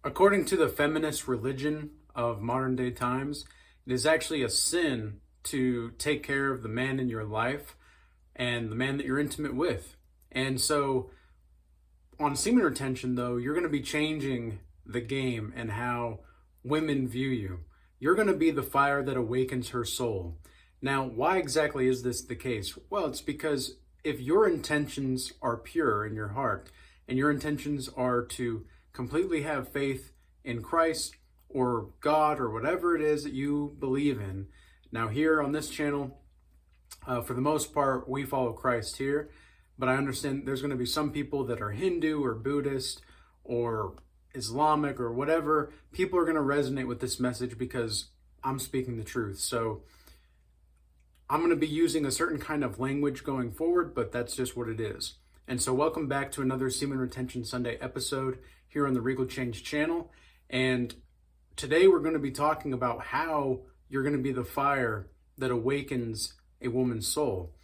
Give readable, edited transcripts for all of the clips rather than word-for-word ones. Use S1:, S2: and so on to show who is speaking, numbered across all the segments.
S1: According to the feminist religion of modern day times, it is actually a sin to take care of the man in your life and the man that you're intimate with. And so, on semen retention, though, you're going to be changing the game and how women view you. You're going to be the fire that awakens her soul. Now, why exactly is this the case? Well, it's because if your intentions are pure in your heart and your intentions are to completely have faith in Christ or God or whatever it is that you believe in. Now, here on this channel, for the most part, we follow Christ here, but I understand there's going to be some people that are Hindu or Buddhist or Islamic or whatever. People are going to resonate with this message because I'm speaking the truth. So I'm going to be using a certain kind of language going forward, but that's just what it is. And so welcome back to another Semen Retention Sunday episode here on the Regal Change channel. And today we're going to be talking about how you're going to be the fire that awakens a woman's soul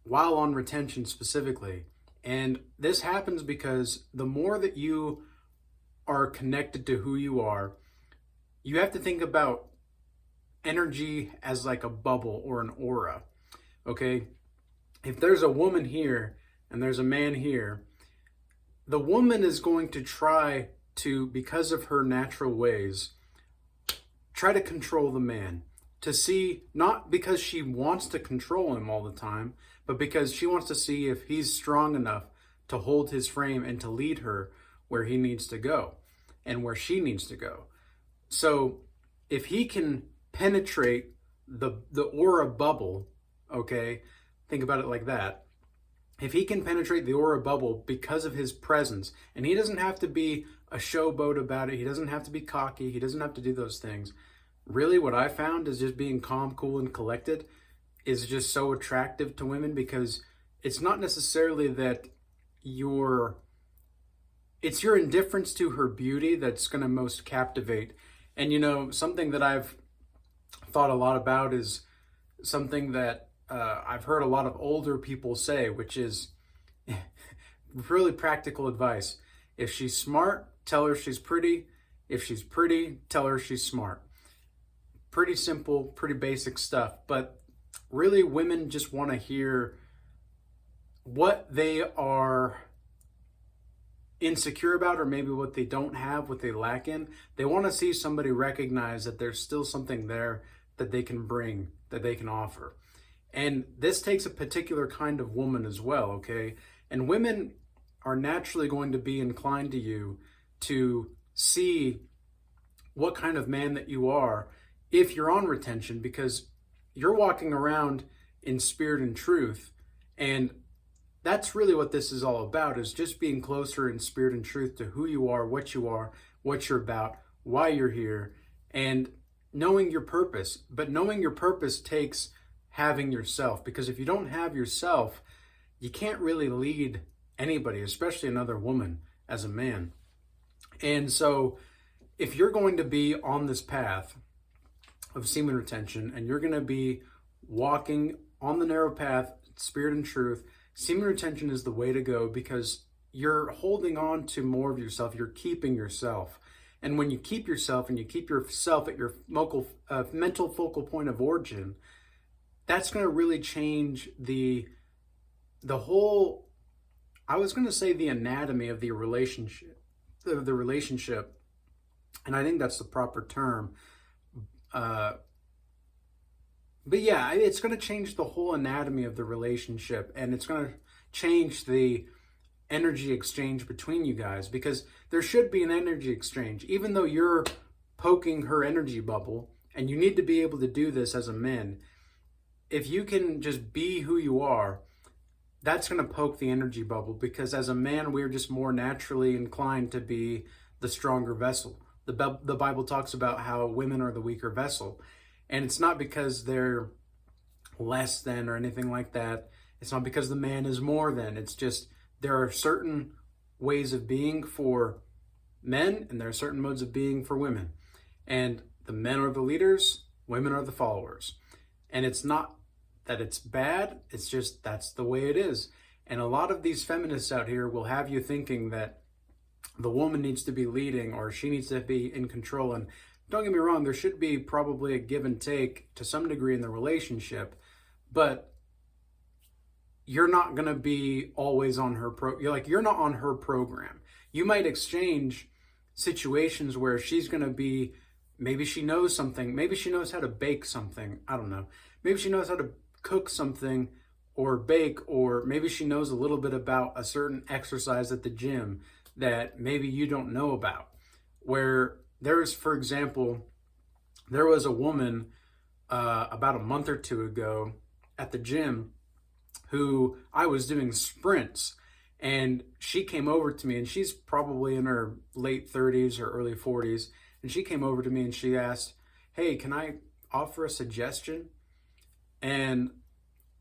S1: while on retention specifically. And this happens because the more that you are connected to who you are, you have to think about energy as like a bubble or an aura. Okay? If there's a woman here and there's a man here, the woman is going to try to, because of her natural ways, try to control the man. To see, not because she wants to control him all the time, but because she wants to see if he's strong enough to hold his frame and to lead her where he needs to go and where she needs to go. So if he can penetrate the aura bubble, okay, think about it like that. If he can penetrate the aura bubble because of his presence, and he doesn't have to be a showboat about it, he doesn't have to be cocky, he doesn't have to do those things. Really, what I found is just being calm, cool, and collected is just so attractive to women, because it's not necessarily that it's your indifference to her beauty that's going to most captivate. And you know, something that I've thought a lot about is something that I've heard a lot of older people say, which is really practical advice. If she's smart, tell her she's pretty. If she's pretty, tell her she's smart. Pretty simple, pretty basic stuff. But really, women just want to hear what they are insecure about, or maybe what they don't have, what they lack in. They want to see somebody recognize that there's still something there that they can bring, that they can offer. And this takes a particular kind of woman as well, okay? And women are naturally going to be inclined to you to see what kind of man that you are if you're on retention, because you're walking around in spirit and truth. And that's really what this is all about, is just being closer in spirit and truth to who you are, what you're about, why you're here, and knowing your purpose. But knowing your purpose takes having yourself, because if you don't have yourself, you can't really lead anybody, especially another woman, as a man. And so if you're going to be on this path of semen retention and you're going to be walking on the narrow path, spirit and truth, semen retention is the way to go, because you're holding on to more of yourself. You're keeping yourself. And when you keep yourself and you keep yourself at your mental focal point of origin, that's going to really change the whole, I was going to say the anatomy of the relationship, and I think that's the proper term. But yeah, it's going to change the whole anatomy of the relationship, and it's going to change the energy exchange between you guys, because there should be an energy exchange, even though you're poking her energy bubble, and you need to be able to do this as a man. If you can just be who you are, that's going to poke the energy bubble, because as a man, we're just more naturally inclined to be the stronger vessel. The Bible talks about how women are the weaker vessel. And it's not because they're less than or anything like that. It's not because the man is more than. It's just there are certain ways of being for men, and there are certain modes of being for women. And the men are the leaders, women are the followers. And it's not that it's bad, it's just that's the way it is. And a lot of these feminists out here will have you thinking that the woman needs to be leading or she needs to be in control. And don't get me wrong, there should be probably a give and take to some degree in the relationship, but you're not going to be always on her you're not on her program. You might exchange situations where she's going to be, maybe she knows something, maybe she knows how to bake something, I don't know. Maybe she knows how to cook something or bake, or maybe she knows a little bit about a certain exercise at the gym that maybe you don't know about. Where there's, for example, there was a woman about a month or two ago at the gym who I was doing sprints, and she came over to me, and she's probably in her late 30s or early 40s, and she came over to me and she asked, "Hey, can I offer a suggestion?" And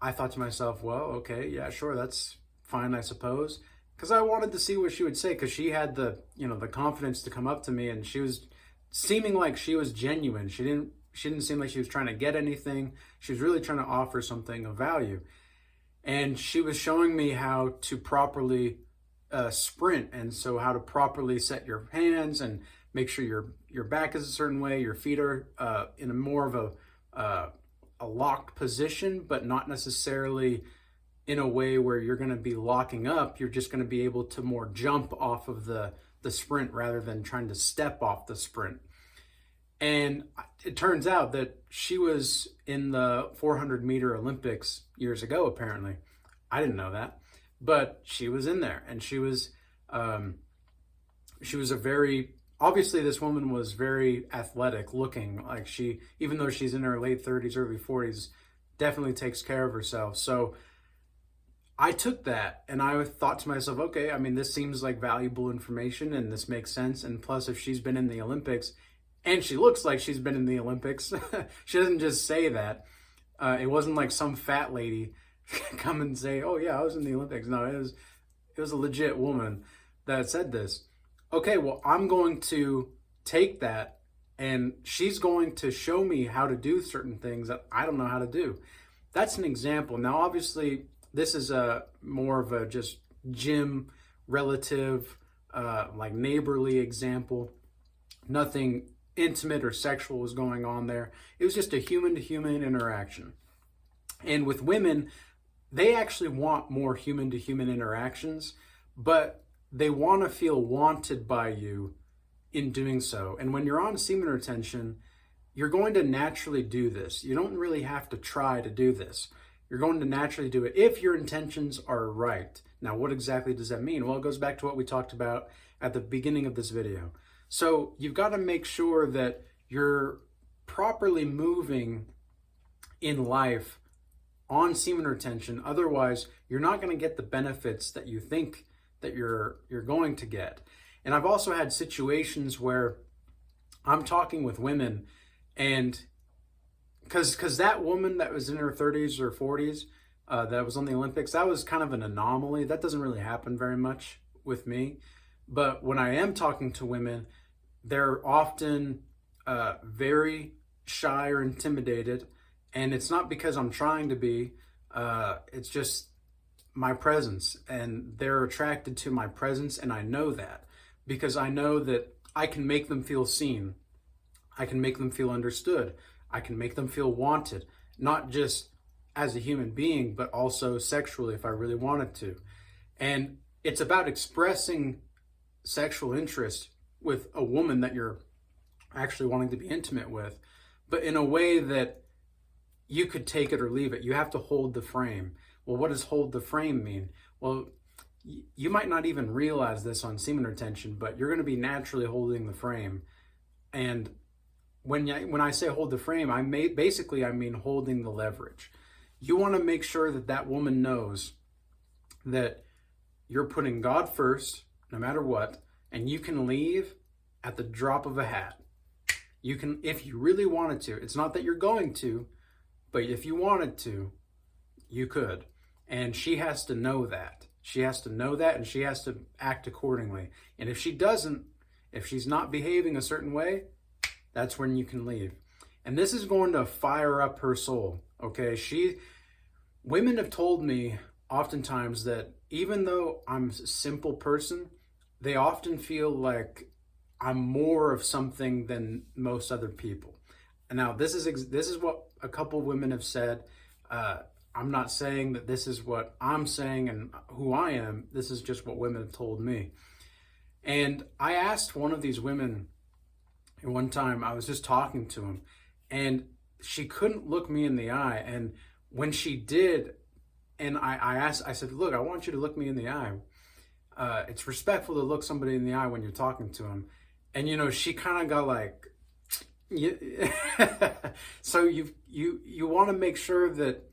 S1: I thought to myself, well, okay, yeah, sure, that's fine, I suppose. Because I wanted to see what she would say, because she had the confidence to come up to me, and she was seeming like she was genuine. She didn't seem like she was trying to get anything. She was really trying to offer something of value. And she was showing me how to properly sprint, and so how to properly set your hands and make sure your back is a certain way, your feet are in a more of a locked position, but not necessarily in a way where you're going to be locking up. You're just going to be able to more jump off of the sprint rather than trying to step off the sprint. And it turns out that she was in the 400-meter Olympics years ago, apparently. I didn't know that, but she was in there, and she was a very, obviously this woman was very athletic looking. Like, she, even though she's in her late 30s, early 40s, definitely takes care of herself. So I took that and I thought to myself, okay, I mean, this seems like valuable information and this makes sense. And plus, if she's been in the Olympics, and she looks like she's been in the Olympics, she doesn't just say that. It wasn't like some fat lady come and say, "Oh yeah, I was in the Olympics." No, it was a legit woman that said this. Okay, well, I'm going to take that, and she's going to show me how to do certain things that I don't know how to do. That's an example. Now, obviously, this is a more of a just gym relative, like neighborly example. Nothing intimate or sexual was going on there. It was just a human-to-human interaction. And with women, they actually want more human-to-human interactions, but they want to feel wanted by you in doing so. And when you're on semen retention, you're going to naturally do this. You don't really have to try to do this. You're going to naturally do it if your intentions are right. Now, what exactly does that mean? Well, it goes back to what we talked about at the beginning of this video. So you've got to make sure that you're properly moving in life on semen retention. Otherwise, you're not going to get the benefits that you think that you're going to get. And I've also had situations where I'm talking with women, and because that woman that was in her 30s or 40s that was on the Olympics, that was kind of an anomaly. That doesn't really happen very much with me. But when I am talking to women, they're often very shy or intimidated. And it's not because I'm trying to be, it's just my presence. And they're attracted to my presence, and I know that. Because I know that I can make them feel seen. I can make them feel understood. I can make them feel wanted. Not just as a human being, but also sexually if I really wanted to. And it's about expressing sexual interest with a woman that you're actually wanting to be intimate with, but in a way that you could take it or leave it. You have to hold the frame. Well, what does hold the frame mean? Well, you might not even realize this on semen retention, but you're going to be naturally holding the frame. And when I say hold the frame, I mean holding the leverage. You want to make sure that that woman knows that you're putting God first, no matter what, and you can leave at the drop of a hat. You can, if you really wanted to. It's not that you're going to, but if you wanted to, you could. And she has to know that. She has to know that, and she has to act accordingly. And if she doesn't, if she's not behaving a certain way, that's when you can leave. And this is going to fire up her soul, okay? Women have told me oftentimes that even though I'm a simple person, they often feel like I'm more of something than most other people. And now this is what a couple women have said. I'm not saying that this is what I'm saying and who I am. This is just what women have told me. And I asked one of these women, and one time I was just talking to him, and she couldn't look me in the eye. And when she did, and I said, look, I want you to look me in the eye. It's respectful to look somebody in the eye when you're talking to them. And, you know, she kind of got like, so you want to make sure that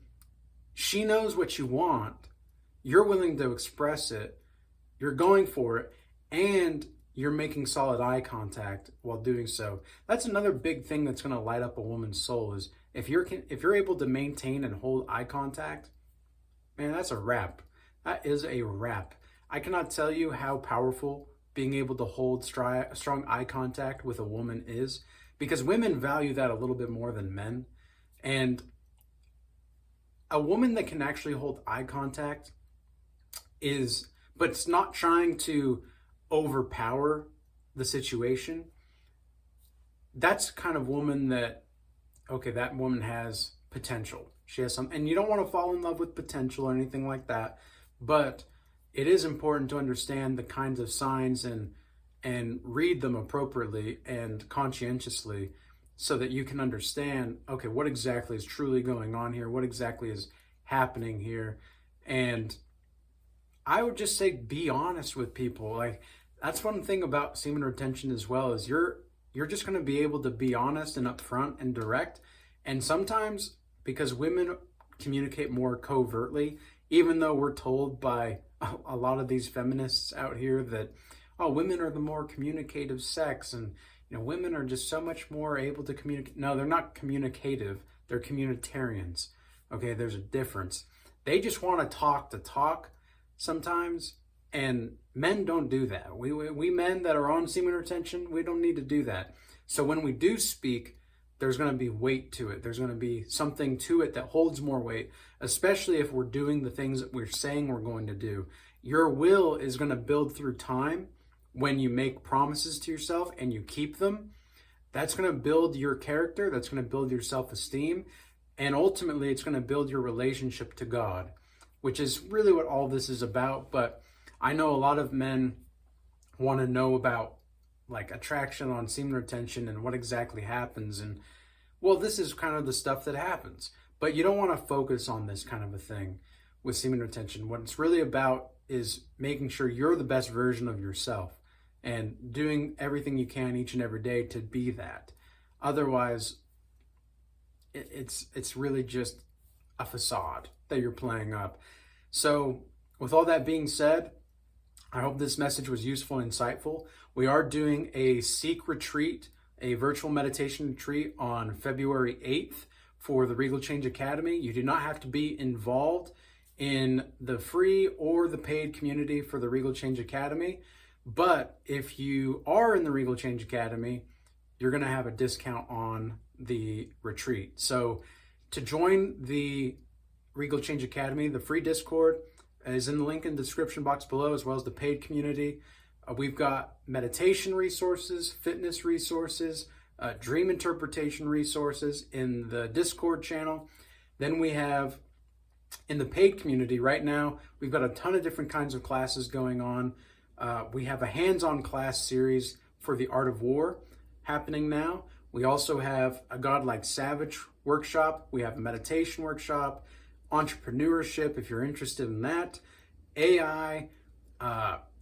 S1: she knows what you want. You're willing to express it. You're going for it. And you're making solid eye contact while doing so. That's another big thing that's going to light up a woman's soul is if you're able to maintain and hold eye contact, man, that's a wrap. That is a wrap. I cannot tell you how powerful being able to hold strong eye contact with a woman is, because women value that a little bit more than men. And a woman that can actually hold eye contact but it's not trying to overpower the situation. That's the kind of woman that, okay, that woman has potential. She has some, and you don't want to fall in love with potential or anything like that, but it is important to understand the kinds of signs and read them appropriately and conscientiously so that you can understand, okay, what exactly is truly going on here? What exactly is happening here? And I would just say, be honest with people. Like, that's one thing about semen retention as well, is you're just going to be able to be honest and upfront and direct. And sometimes, because women communicate more covertly, even though we're told by a lot of these feminists out here that, oh, women are the more communicative sex, and you know, women are just so much more able to communicate. No, they're not communicative. They're communitarians. Okay, there's a difference. They just want to talk sometimes, and men don't do that. We men that are on semen retention, we don't need to do that. So when we do speak, there's going to be weight to it. There's going to be something to it that holds more weight, especially if we're doing the things that we're saying we're going to do. Your will is going to build through time when you make promises to yourself and you keep them. That's going to build your character. That's going to build your self-esteem. And ultimately, it's going to build your relationship to God, which is really what all this is about. But I know a lot of men want to know about like attraction on semen retention and what exactly happens. And well, this is kind of the stuff that happens, but you don't want to focus on this kind of a thing with semen retention. What it's really about is making sure you're the best version of yourself and doing everything you can each and every day to be that. Otherwise, it's really just a facade that you're playing up. So with all that being said, I hope this message was useful and insightful. We are doing a Seek retreat, a virtual meditation retreat on February 8th for the Regal Change Academy. You do not have to be involved in the free or the paid community for the Regal Change Academy. But if you are in the Regal Change Academy, you're going to have a discount on the retreat. So to join the Regal Change Academy, the free Discord is in the link in the description box below, as well as the paid community. We've got meditation resources, fitness resources, dream interpretation resources in the Discord channel. Then we have in the paid community right now, we've got a ton of different kinds of classes going on. We have a hands-on class series for the Art of War happening now. We also have a Godlike Savage workshop. We have a meditation workshop, entrepreneurship, if you're interested in that, AI,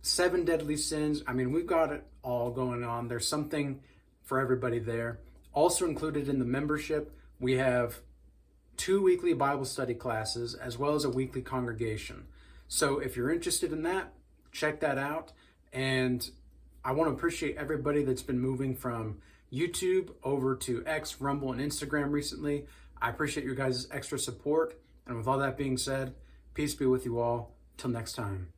S1: 7 deadly sins. I mean, we've got it all going on. There's something for everybody there. Also included in the membership, we have 2 weekly Bible study classes, as well as a weekly congregation. So if you're interested in that, check that out. And I want to appreciate everybody that's been moving from YouTube over to X, Rumble, and Instagram recently. I appreciate your guys' extra support. And with all that being said, peace be with you all. Till next time.